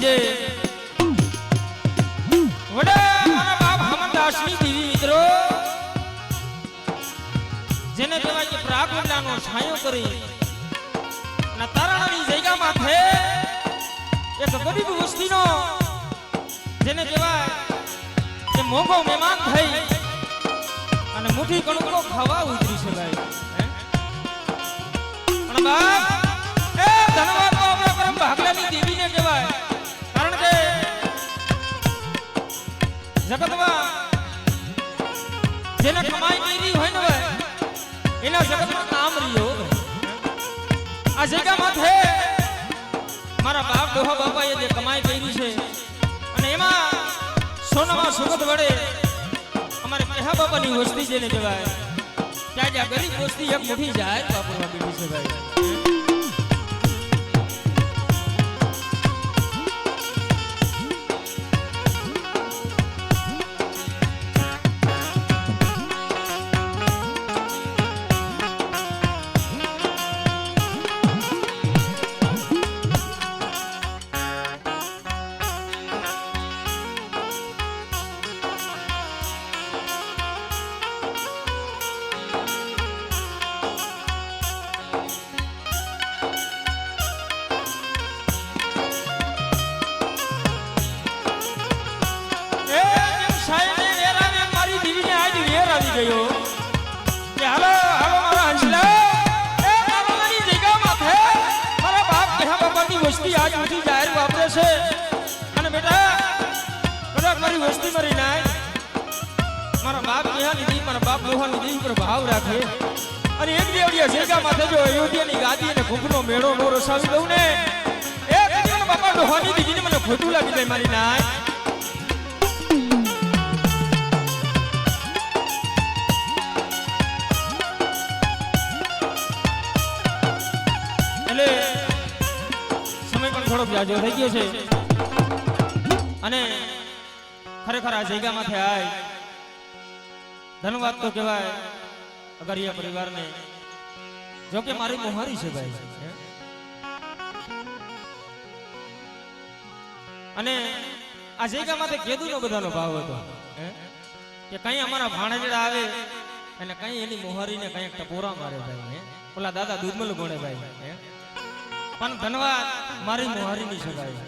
આજે વડા મારા બાપ હમદાસની દેવી મિત્રો જેને કહેવાય કે પ્રાગવડાનો છાયો કરી ના તારણાની જગ્યામાં થે એક ગરીબ વસ્તીનો જેને કહેવાય કે મોંઘો મહેમાન થઈ અને મુઠ્ઠી કણકો ખાવા ઉતરી છે ભાઈ પણ બાપ એ ધનવાન તો આપણે પરમ ભાગલાની દેવીને કહેવાય કારણ કે જગતમાં જેને કમાઈ કરી હોય ને ભાઈ એના જગતમાં નામ રહ્યો આ જગ્યામાં છે મારા બાપ ડોહા બાપાએ જે કમાઈ કરી છે અને એમાં સોનામાં સુગંધ વડે અમારે કહેવા બાપાની વસ્તી જેને કહેવાય ત્યાં જ્યાં ગરીબ વસ્તી એક મોટી જાહેર વાપરવા બેઠી છે ભાઈ ગયો કે હાલો હાલો મારા હંસલા એ તારાની જગ્યામાં છે મારા બાપ કહેવા બાપાની વસ્તી આજ ઉઠી જાહેર વાપરે છે અને બેટા કદાચ મારી વસ્તી મરી નાય મારા બાપ કહેવા લીધી મારા બાપ લોહાની દેવી પર ભાવ રાખે અને એક દેવડિયા જગ્યામાં થજો અયોધ્યાની ગાદી અને કુંભનો મેળો નો રસાવી દઉં ને એ કદી બાપા લોહાની દીદીને મને ખોટું લાગી જાય મારી નાય થોડોક જાજો થઈ ગયો છે અને ખરેખર આ જગ્યામાં થાય ધન્યવાદ તો કહેવાય અગરિયા પરિવારને જો કે મારી મોહારી છે ભાઈ અને આ જગ્યામાં કેદુનો બધાનો ભાવ હતો કે કઈ અમારા ભાણેજડા આવે અને કઈ એની મોહારીને કઈ ટપોરા મારે ભાઈ ઓલા દાદા દૂધમલ ગોણે ભાઈ પણ ધન્યવાદ મારી મોહારીની છે ભાઈ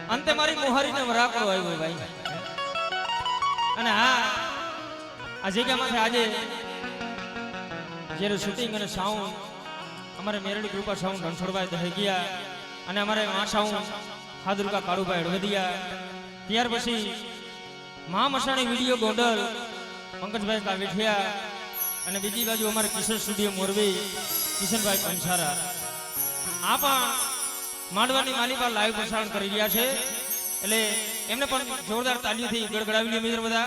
અંતે મારી મોહારીને વરાકડો આવ્યો ભાઈ અને હા આ જગ્યામાંથી આજે જ્યારે શૂટિંગ અને સાઉન્ડ અમારે મેરડી કૃપા સાઉન્ડ રણછોડભાઈ દહી ગયા અને અમારે મા સાઉન્ડ હાદુરકા કાળુભાઈ અડવદિયા ત્યાર પછી મહામસાણી વિડીયો ગોંડલ પંકજભાઈ કાવેઠિયા અને બીજી બાજુ અમારે કિશોર સ્ટુડિયો મોરબી કિશનભાઈ પંસારા આ પણ માંડવાની માલિકા લાઈવ પ્રસારણ કરી રહ્યા છે એટલે એમને પણ જોરદાર તાલીઓથી ગડગડાવી લે મિત્રો બધા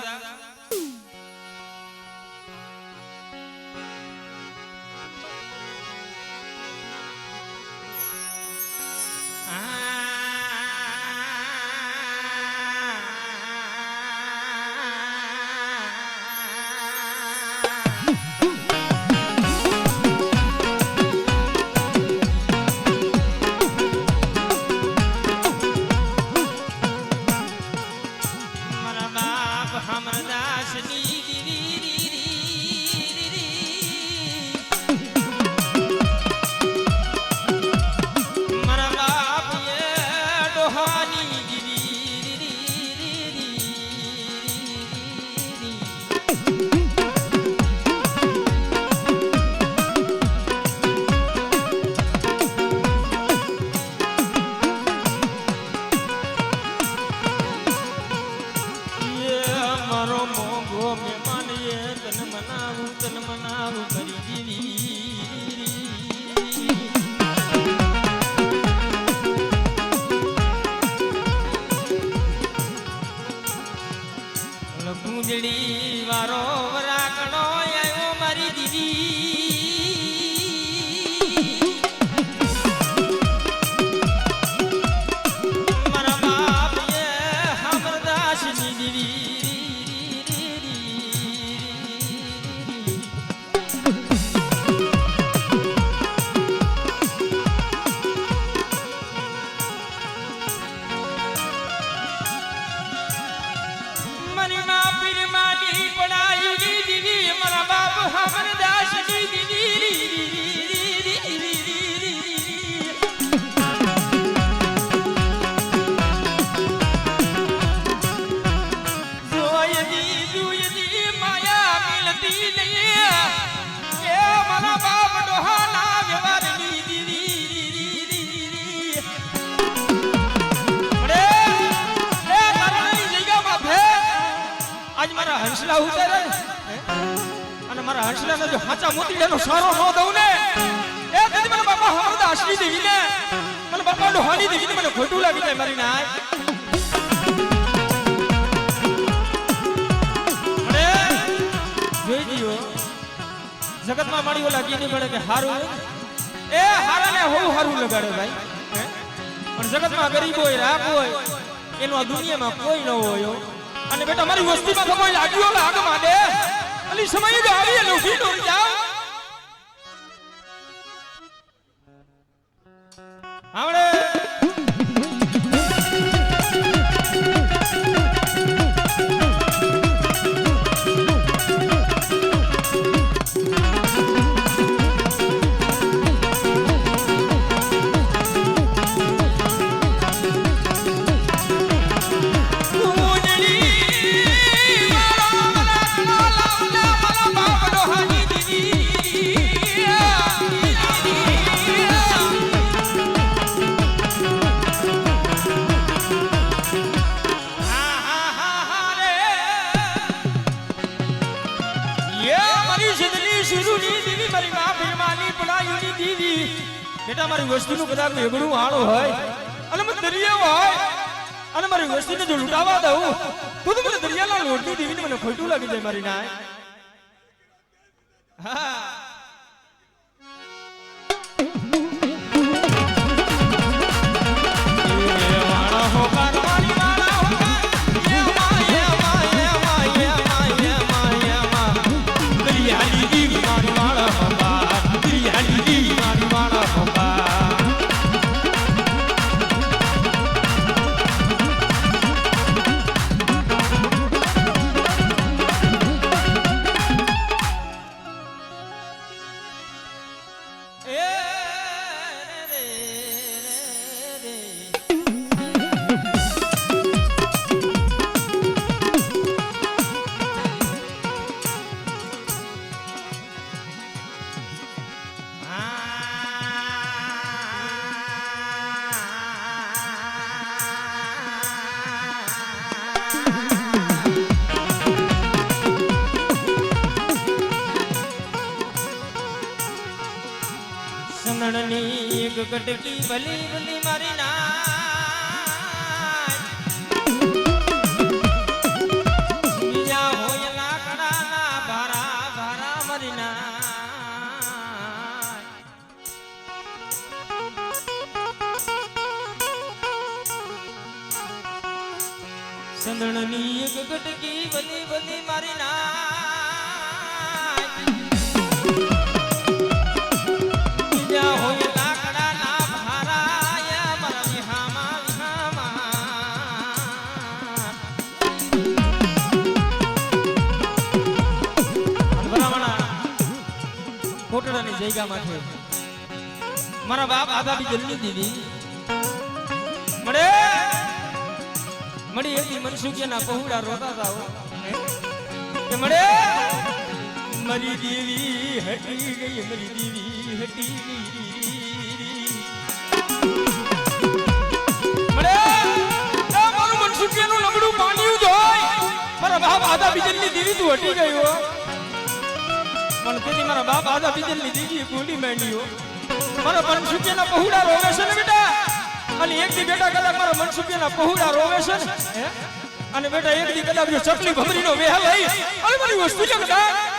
વારો વરાકડો આવ્યો મારી દીદી મારા બાપ એ હમદાસની દીદી હતી નહીં એ મારા બાપ ડોહાના વ્યવહારની દીદી અરે એ તારણની જગ્યામાં ભે આજ મારા હંસલા ઉતરે અને મારા હંસલાને જો હાચા મોતીડાનો સારો ન દઉં ને એ તેથી મને બાપા હમણાં આશરી દેવી ને મને બાપા ડોહાની દેવી ને મને ખોટું લાગી જાય મારી નાય જોઈ દીયો જગતમાં મારી ઓલા કીની પડે કે હારું એ હારાને હોવું હારું લગાડે ભાઈ પણ જગતમાં ગરીબ હોય રાખ હોય એનો આ દુનિયામાં કોઈ ન હોય અને બેટા મારી વસ્તીમાં તો કોઈ લાગ્યો લાગ માંડે અલી સમય જ આવી લોભી ડોર જાવ આવડે બેટા મારી વસ્તીનું કદાચ એગડું હાળો હોય અને મને દરિયાઓ હોય અને મારી વસ્તીને જો લૂંટાવા દઉં તો મને દરિયાના લોટની દેવીને મને ખોટું લાગી જાય મારી નાય હા સંગણની એક કટકી ભલી ભલી મારી નાય બીજા હોય લાકડાના ભારા ભારા મારી નાય સંગણની એક કટકી ભલી ભલી મારી નાય હોય લાકડા ના ભારાયા મારા વિહામા વિહામા કોટડાની જગ્યામાં છે મારા બાપ આધા બી જલ્દી દીધી મળી એથી મનસુખિયાના પહોળા રોતા જાઓ કે મળે મારી દેવી હટી ગઈ મારી દેવી હટી મારું મનસુખિયાનું લમડું પાણ્યું જોય મારા બાપ આધા બીજલની દેવી તું હટી ગયો પણ તેથી મારા બાપ આધા બીજલની દેવી બોલી માંડ્યો મારા મનસુખિયાના પહોળા રોવે છે ને બેટા અને એક દી બેટા કદાચ મારા મનસુખિયાના પહોળા રોવે છે ને અને બેટા એક દી કદાચ જો ચકલી ભમરીનો વેહ લઈ અને મારી વસ્તુ છે કદાચ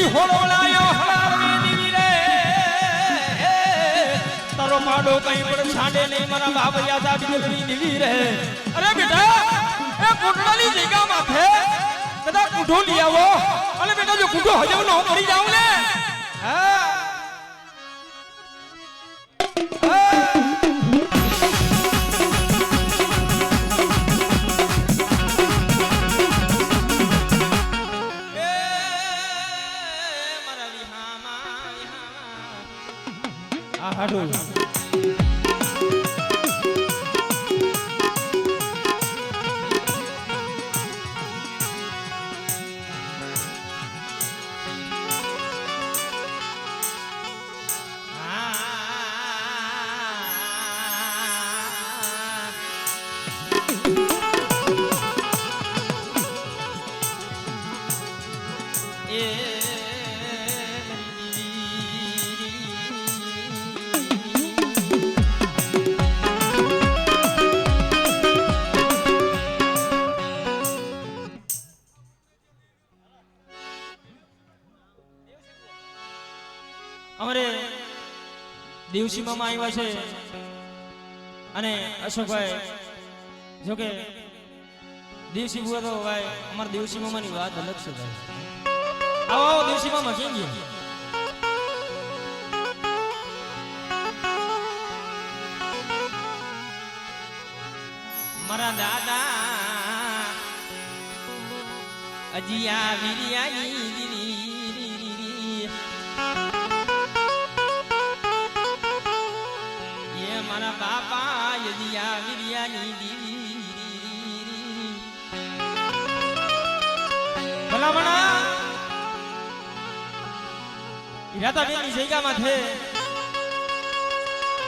હોળો લાયો હળાવે દીવી રે તારો પાડો कहीं पर छांडे नहीं मरा बाप यादा बिजली दिवी रहे अरे बेटा ए कोटलानी जगह माथे कदा कुठो लिया वो अरे बेटा जो कुठो हजम न मरी जाऊं ले हां हाडो અમારે દેવસી મામા આવ્યા છે અને અશોકભાઈ જોકે દેવસી બુआ તો ભાઈ અમારા દેવસી મામાની વાત અલગ છે ભાઈ આવો આવો દેવસી મામા કેમ ગયા મારા દાદા અજીયા વિરિયાની દીદી મારા બાપા યદિયા વિરિયાની દીવી ભલામણા ઈરાતા બેની જગ્યા માથે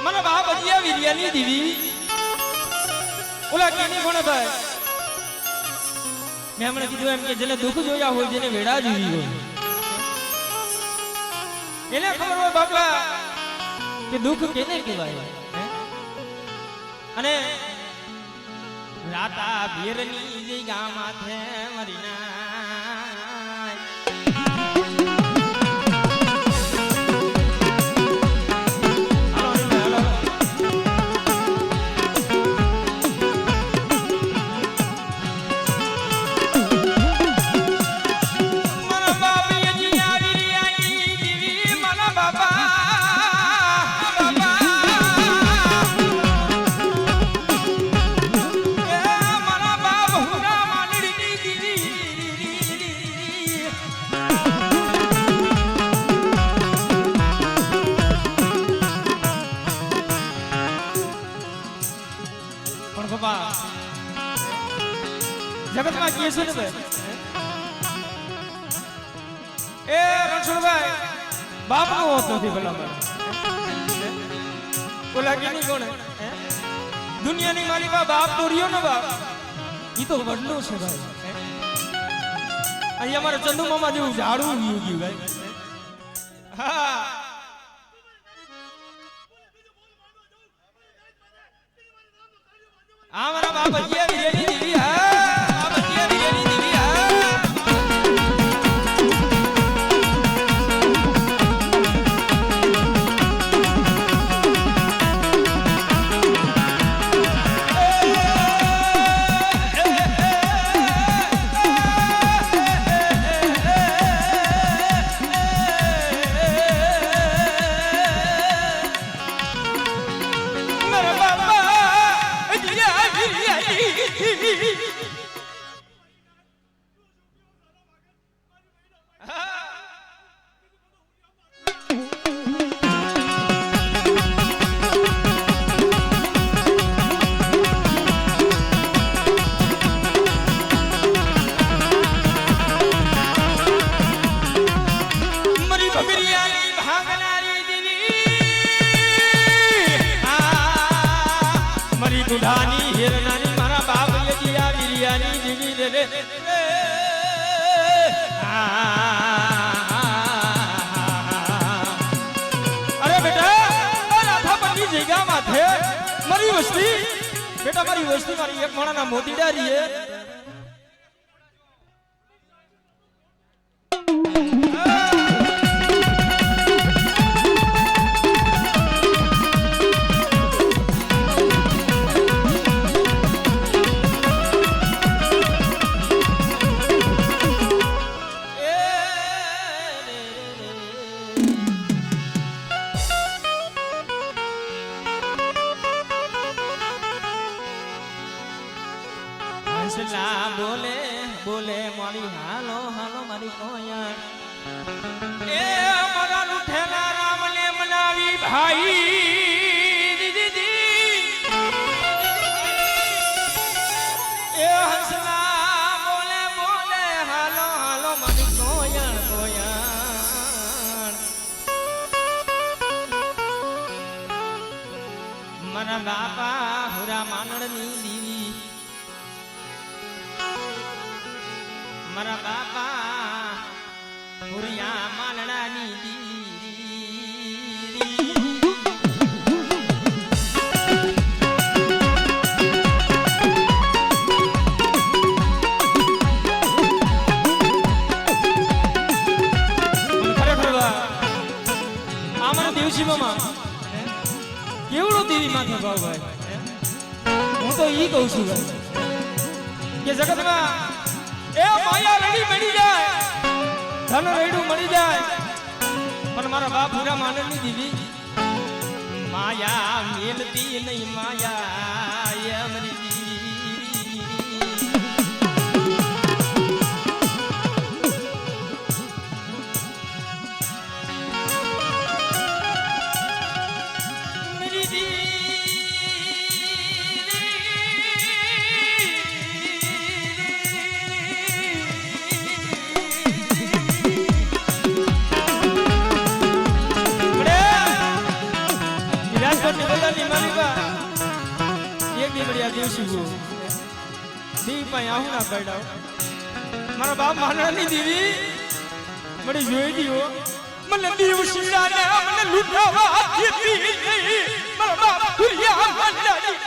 મારા બાપ અજિયા વિરિયાની દીવી ઓલા કેની કોણે ભાઈ મેં હમણાં કીધું એમ કે જેને દુઃખ જોયા હોય જેને વેડા જોઈ હોય એને ખબર હોય બાપા કે દુઃખ કેને કહેવાય અને રાતા ભીરની જગ્યા માથે મરીના जगत में किए सुन बे ए रणछोड़ भाई बाप नो होत નથી ભલા મને ઓલા કેની કોણ હે દુનિયાની મારી બાપ તો રહ્યો ને બાપ ઈ તો વડલો છે ભાઈ અહીં અમારે ચંદુ મામા જેવું ઝાડું ઉગ્યું ગયું ભાઈ હા આ મારા બાપ અજિયા વિરેની દીવી હા गुढ़ानी हिरनानी मारा बाप यजिया विरियानी जीवी रे अरे बेटा राधा पंडी जगह माथे मारी वस्ती बेटा मारी वस्ती मारी एक माणा ना मोती डारी है હસલા બોલે બોલે મારી હાલો હાલો મારી કોયા એ મારા રૂઠેલા રામને મનાવી ભાઈ દીદી એ હસલા બોલે બોલે હાલો હાલો મારી કોયા કોયા મારા બાપા હુરા માનડની દીવી મારા બાપા હુરિયા માનડાની દીરી ખરેખર આ મારા દેવસી મામા કેવડો દેવી માથે ભાવ ભાઈ હું તો ઈ કહું છું ભાઈ કે જગતમાં એ માયા રડી મળી જાય ધન રેડું મળી જાય પણ મારા બાપ પૂરા માનની દીવી માયા મેલતી નહીં માયા અમરી મારા બાપ માનવાની દીવી મને જોઈ દીવો મને દિવસીને મને લૂંટાવા દીધી મારા બાપ ભૂલ્યા માનવાની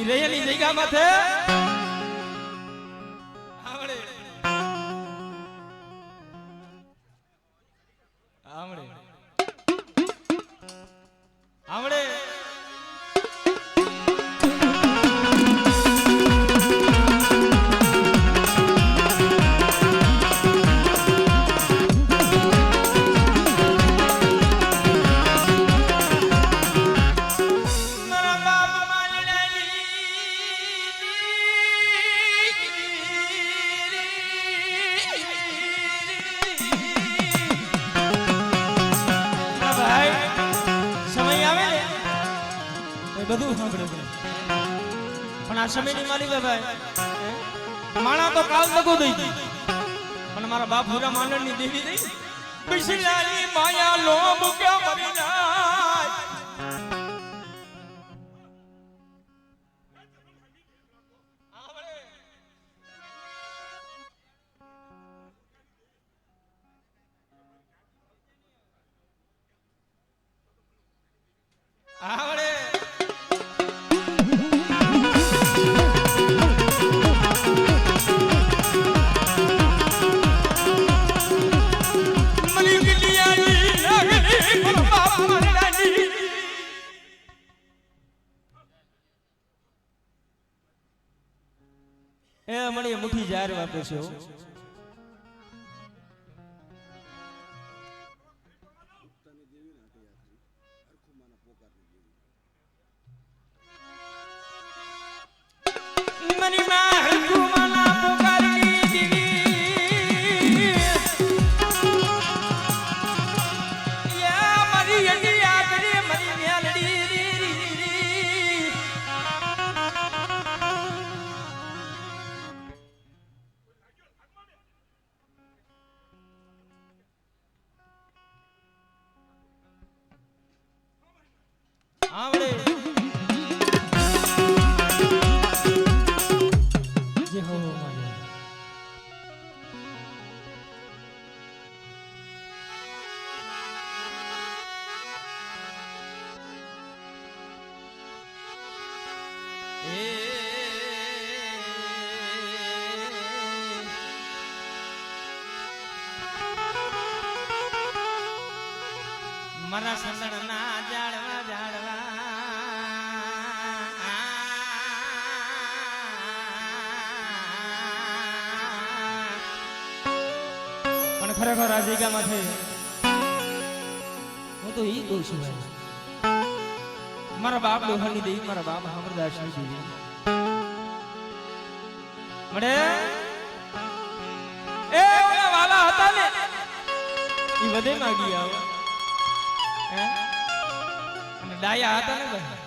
રહેલી જગ્યા માથે આવડે આવડે આવડે બધું સાંભળે પણ આ સમયની માલિક ભાઈ માણા તો કાલ તકો દઈ પણ મારા બાપ પૂરા માનડની દેવી દઈ બિસલાની માયા લો મૂક્યા મરી જાય આવડે એ મળી મુઠ્ઠી જાહેર વાપરે છે મની માં હરકુમાના પોકારી દીવી યા મરી યડી આકરે મરી મ્યાલડી આવડે જે હો મારે મારા સંદળના જાડવા જાડવા પણ ખરેખર આ જગ્યામાં છે હું તો ઈ કહું છું મારા બાપ લોહાની દેવી મારા બાપ અમરદાસની દેવી મળે એ ઓલા વાલા હતા ને ઈ વધે માગી આવો અને ડાયા હતા ને ભાઈ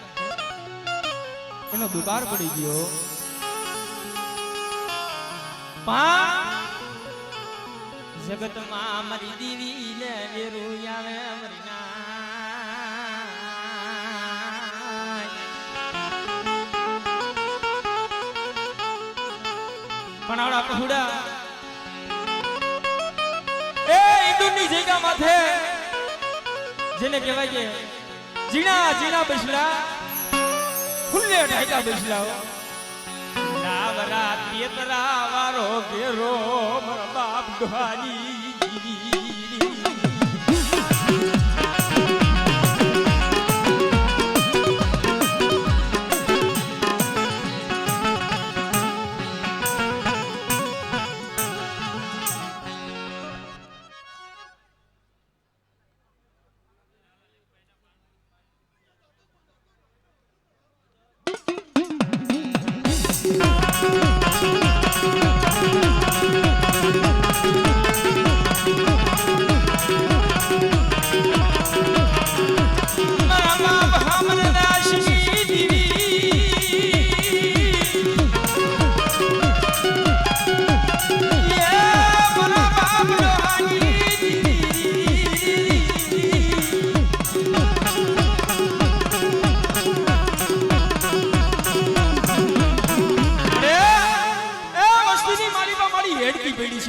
એનો દુકાર પડી ગયો જગતમાં મારી દીવી ને વેરું આવે મરી પણ આવડા પહોડા એ ઈંદુની જગ્યા માથે જેને કહેવાય કે જીણા જીણા બસલા ખુલ્લે ઢાકા બસલા નાવરા તેતરા વારો ઘેરો મારા બાપ દોહાની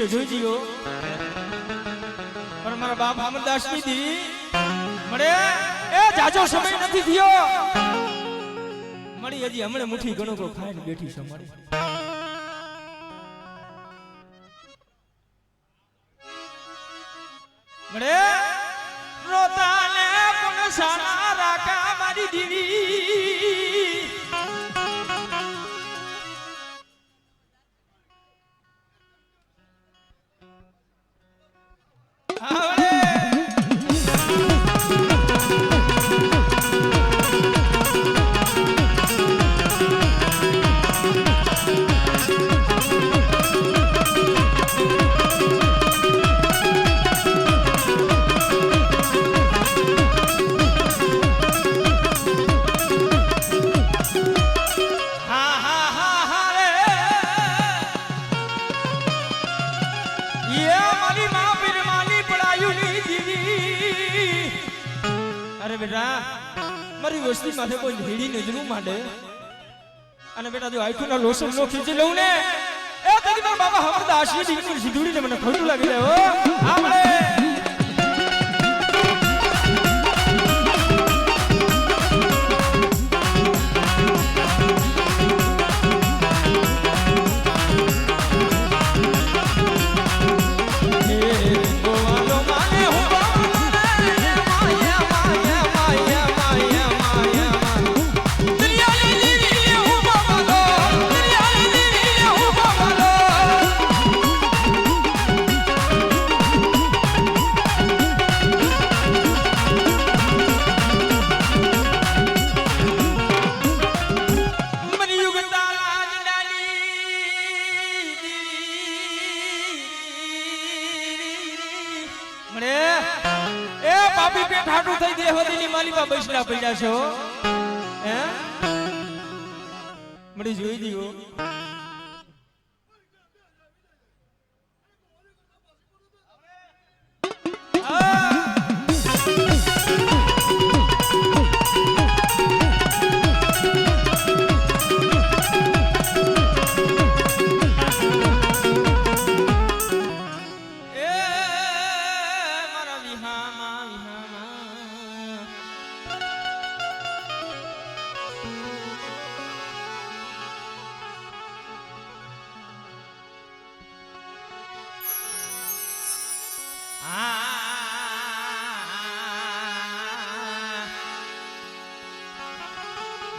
જોઈજીઓ પણ મારા બાપ અમરદાસની દી મળે એ જાજો સમય નથી થયો મળી હજી હમણે મુઠ્ઠી ઘણો કો ખાઈને બેઠી છે મળી મળે રોતાને કોણ સાના રાકા મારી દીવી મારી માં પીર માની પડાયું ની બેટા મારી વસ્તી માથે કોઈ ભેડી નજરું માંડે અને બેટા જો આખું ના લોસમ નો ખીચી લઉં ને એ તદી મારા બાપા હમરદા આશી દીકરી સીધુડીને મને ખોટું લાગી જાય હો આપણે બસલા પડ્યા છો હે મળી જોઈ દીવો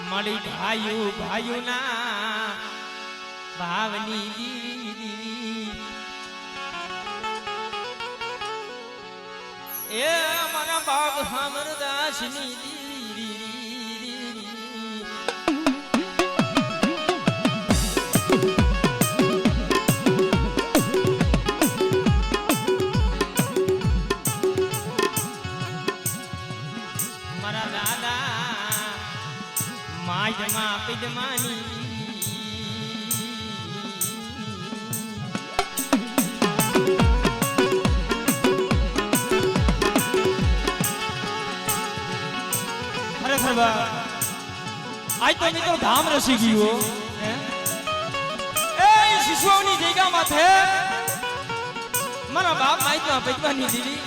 મળી ભાઈઓ ભાઈઓના ભાવની દીદી એ મારા બાપ હમરદાસની દીદી મારા દાદા માજમાં પિજમાની ખરેખર બા આજ તો મિત્રો ધામ રસી ગયો એ શિશુઓની જગ્યા માથે મારા બાપ માજમાં પિજમાની દીદી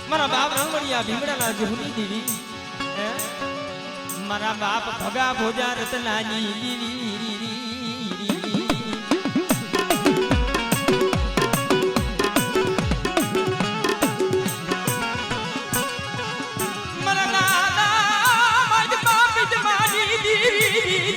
મારા બાપ રંગમણિયા ભીમડાના જહુની દીદી મારા બાપ ભગા ભોજા રતનાની મારા દાદા માજ બાપ જમાની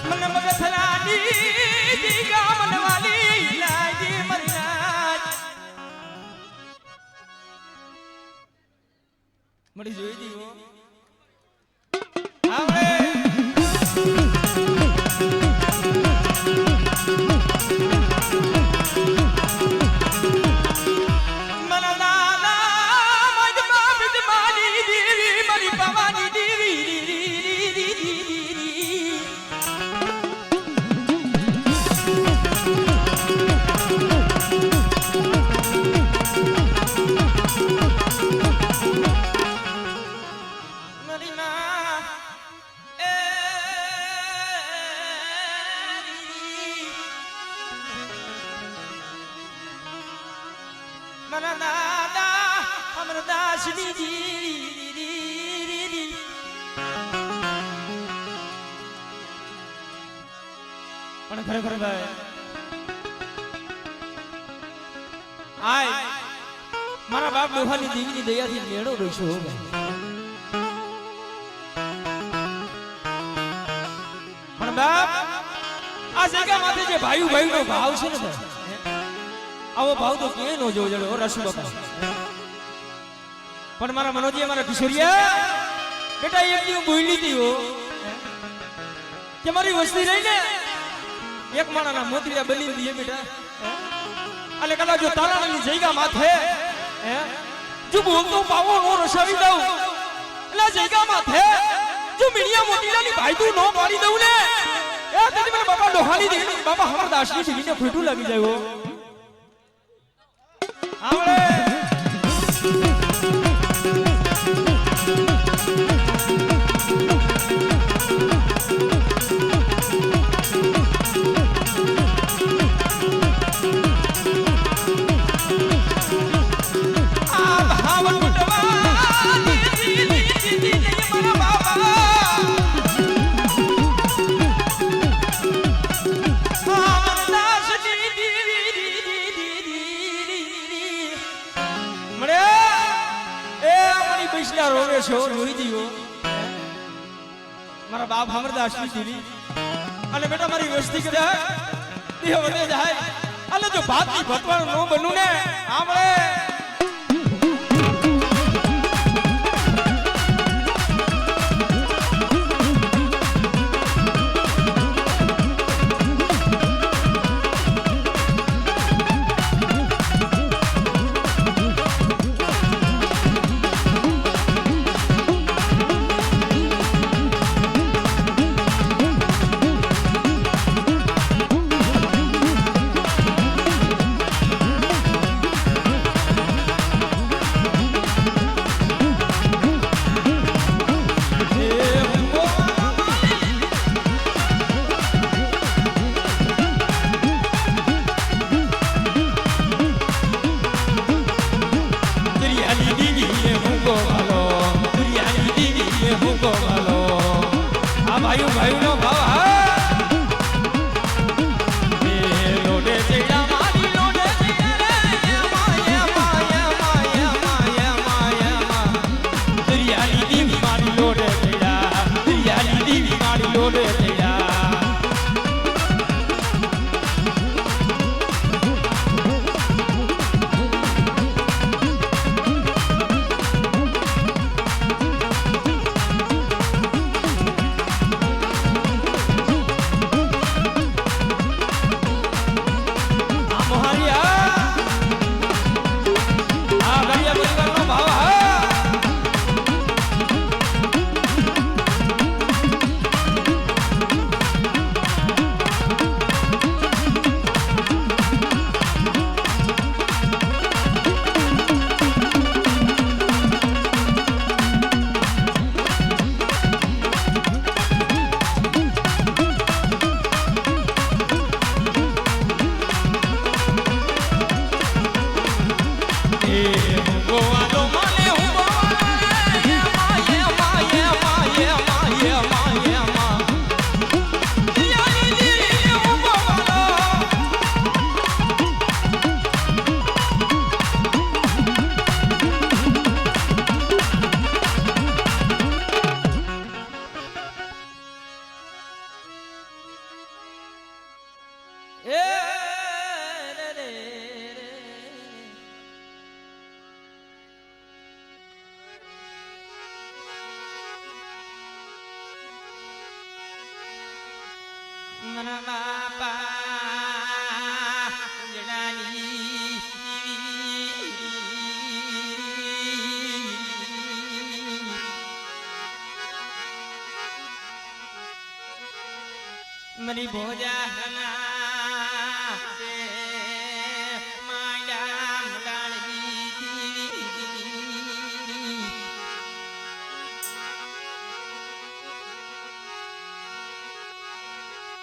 મને મગથલાની દીગા મનવાલી લાગી મરનાજ મળી જોઈ દીવો આવડે મના દાદા માજ બાપ જમાની દીવી મારી પવાની દીવી મારા દાદા અમરદાસની દીદી પણ ખરેખર ભાઈ આય મારા બાપ દોહાની દીવીની દયાથી મેળો રહીશો પણ બાપ આ જગ્યા માથે જે ભાઈ ભાઈનો ભાવ છે ને ભાઈ આવો ભાવ તો કે નો જોવો જડો રસુ બાપા પણ મારા મનોજી મારા કિશોરિયા બેટા એક દી બોલી હતી હો કે મારી વસ્તી રહીને એક માણાના મોતિયા બની દીએ બેટા અને કદાચ જો તારાની જગ્યા માથે જો બોલતો પાવો નો રસાવી દઉં એટલે જગ્યા માથે જો મીડિયા મોટીલાની ભાઈ તું નો પાડી દઉં ને એ એ તેથી મને બાપા ડોહાની દીકરી બાપા હમર દાસની દીકરીને ફૂટું લાગી જાય આવડે રોવે છો રોઈ દીવો મારા બાપ અમરદાસ ની દીરી અને બેટા મારી વસ્તી કદા દેહ વડે જાય અને જો ભાતી ભતવાનું નો બનુ ને આમળે मरी भोजा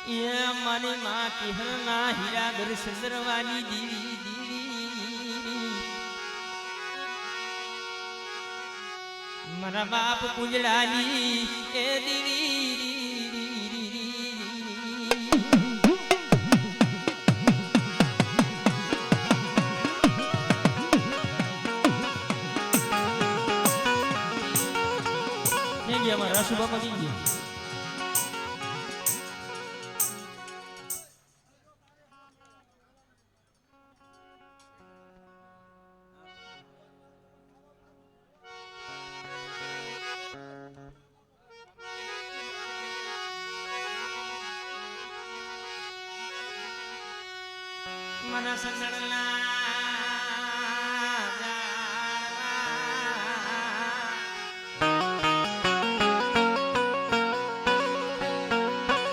ये माने माँ की हरना हीरा घर सुंदरवानी दीवी दीवी मरा बाप कुंजड़ानी ए दीवी ये गया हमारा सुबह को दीजिए मन संगड़ना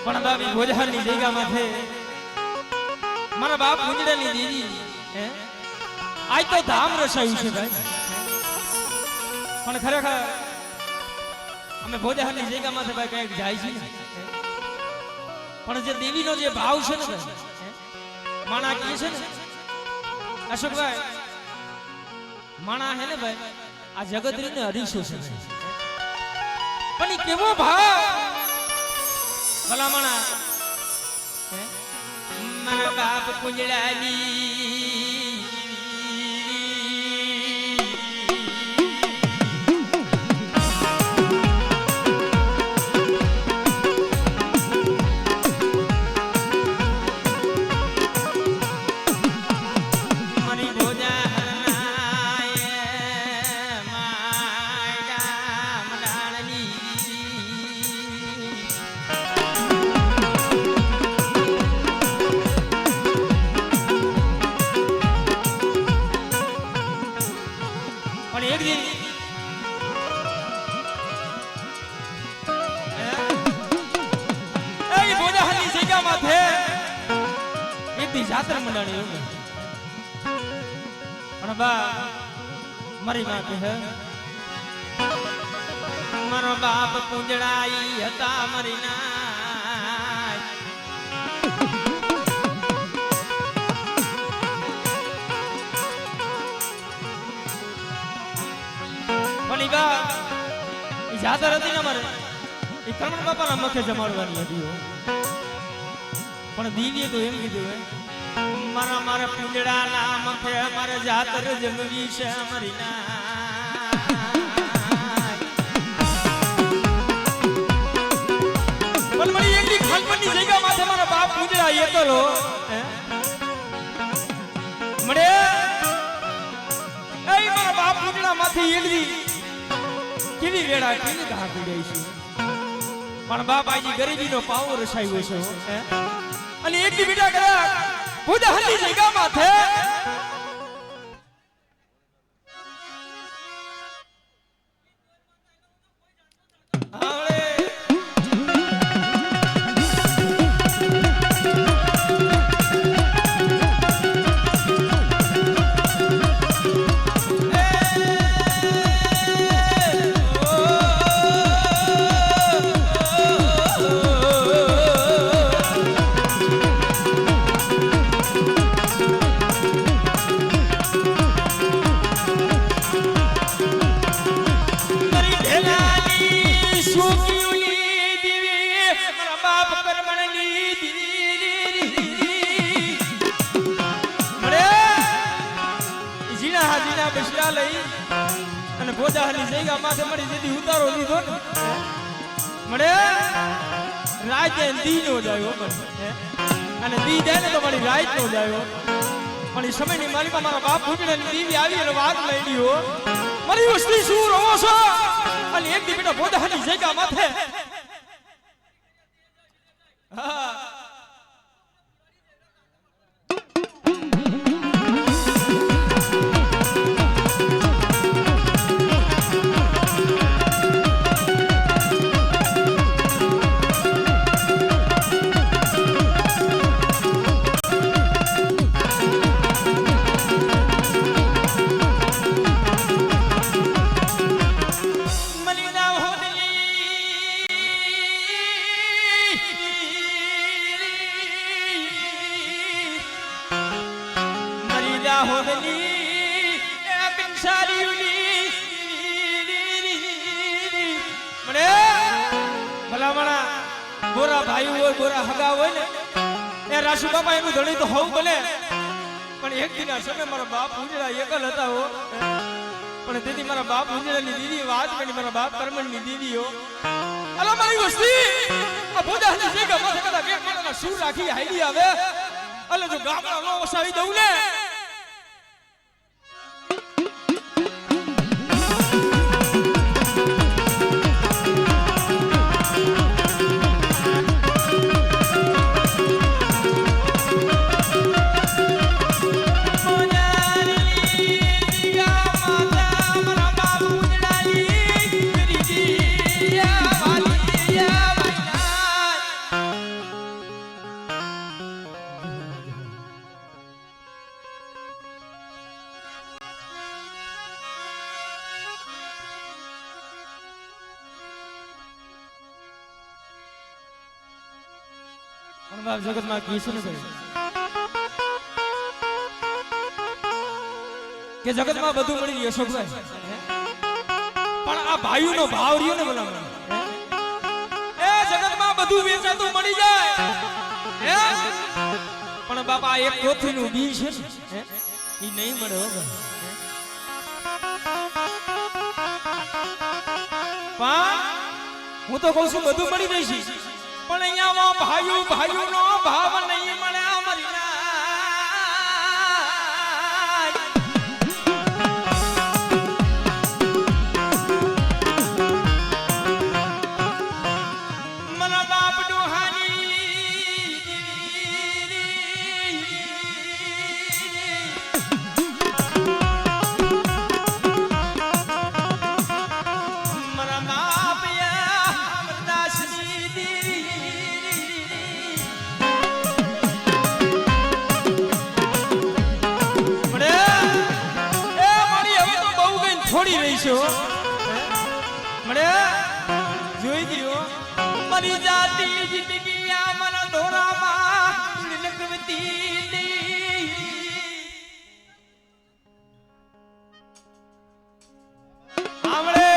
પણ બાબી ભોજાની જગ્યા માથે મારા બાપ પૂંજડાની દેવી હે આજ તો ધામ રસાયું છે ભાઈ પણ ખરેખર અમે ભોજાની જગ્યા માથે ભાઈ કઈક જાય છે ને પણ જે દેવીનો જે ભાવ છે ને ભાઈ માણા કહે છે ને અશોકભાઈ માણા હે ને ભાઈ આ જગતરીને હરીશો છે પણ એ કેવો ભાવ ભલા માણા મારા બાપ કુંજડાની જાત્રા મંડાણી પણ બા મારી માં કહે મારો બાપ પૂંજડાઈ હતા મારી ના પણ ઈ બા ઈ જાત્રા હતી ને મારે ઈ કર્મણ બાપાના મુખે જમાડવાની હતી પણ દીવીએ તો એમ કીધું હે મારા મારા પૂંજડા ના મખે મારે જાતર જમવી છે મારી ના પણ મારી એકલી ખાનપણની જગ્યા માથે મારા બાપ પૂંજડા એકલો મળે એ મારા બાપ પૂંજડા માંથી એકલી કેવી વેડા કેવી ઘા પીડે છે પણ બાપાજી ગરીબીનો પાવો રસાયો છે અને એકલી બેટા કરા ભોજાની જગ્યા માથે અને ભોજાની જગ્યા માથે મળી જેથી ઉતારો લીધો ને મળે રાત દી નો જાય અને દી જાય ને તો મારી રાત નો જાય પણ એ સમયની માલિકા મારા બાપ ભૂજડાની દીવી આવી અને વાત લઈ લીધો મારી વસ્તી શું રહો છો અને એક દી બેટા ભોજાની જગ્યા માથે હા ગોરા ભાઈ હોય ગોરા હગા હોય ને એ રાશુ બાપા એનું ધણી તો હોવું ભલે પણ એક દિના સમય મારા બાપ પૂંજડા એકલ હતા હો પણ તેથી મારા બાપ પૂંજડાની દીદી વાત કરી મારા બાપ કર્મણની દીદીઓ અલા મારી વસ્તી આ ભોજાની જગ્યા માથે કદા બે માણસના સુર રાખી હાઈડી આવે અલે જો ગામડા નો વસાવી દઉં ને પણ બાપ જગતમાં કીશું ને કે જગતમાં બધું મળી રહ્યું અશોકભાઈ, પણ આ ભાઈઓનો ભાવ રહ્યો ને ભલા એ જગતમાં બધું વેચાતું મળી જાય પણ બાપા એક કોથળીનું બી છે ને એ નહીં મળે હો ભાઈ. પણ હું તો કહું છું બધું મળી જશે પણ અહીંયા ભાઈઓનો ભાવ નહીં મળે અમારી છોડી રહી છે મને જોઈ ગયો મરી જાતી જિંદગી આ મારા દોરામાં લલકવતી આમળે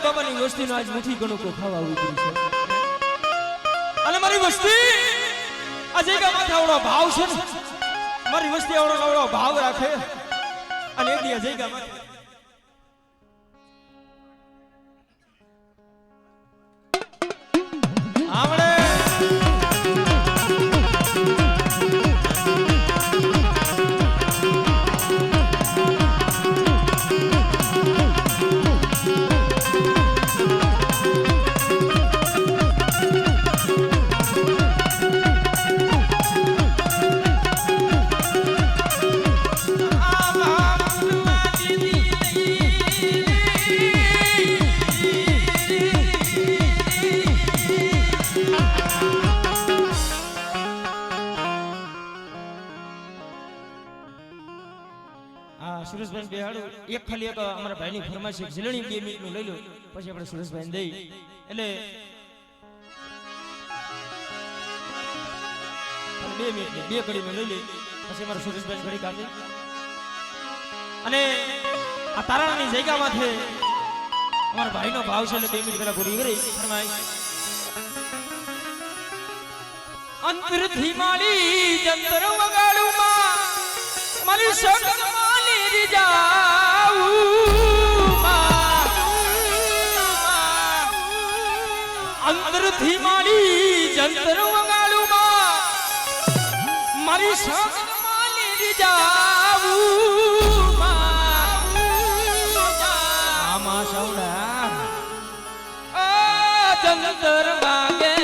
બાબાની વસ્તીનો આજ મુઠ્ઠી ગણો કો ખાવા ઉતરી છે અને મારી વસ્તી આ જગ્યા માથે આવડો ભાવ છે ને મારી વસ્તી આવડો ભાવ રાખે અને એક દી જગ્યા માથે આવડે સુરેશભાઈ બેહાડો એક ખાલી એક અમારા ભાઈની ફરમાઈશ છે ઝીલણી 2 મિનિટનું લઈ લો પછી આપણે સુરેશભાઈને દઈ એટલે 2 મિનિટ 2 કડીમાં લઈ લે પછી અમારા સુરેશભાઈ ઘડી કાઢે અને આ તારાની જગ્યામાંથી અમારા ભાઈનો ભાવ છે એટલે 2 મિનિટ પહેલા પૂરી કરી ફરમાઈશ અંતરથી મારી જંતર વગાડું માં મારી શકત માલી જાઉં અંતરથી મારી જંતર વગાડું માં મારી શકત માલી જાઉં આમાં સૌડા જંતર વાગે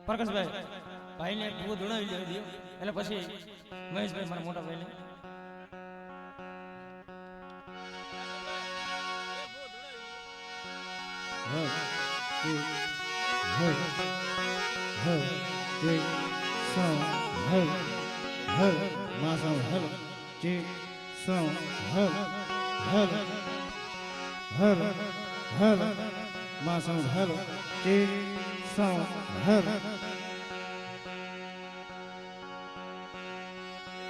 પ્રકાશભાઈ ભાઈને ભૂવો ધોળાવી દેવી દો એટલે પછી મહેશભાઈ મારા મોટા ભાઈને Hell,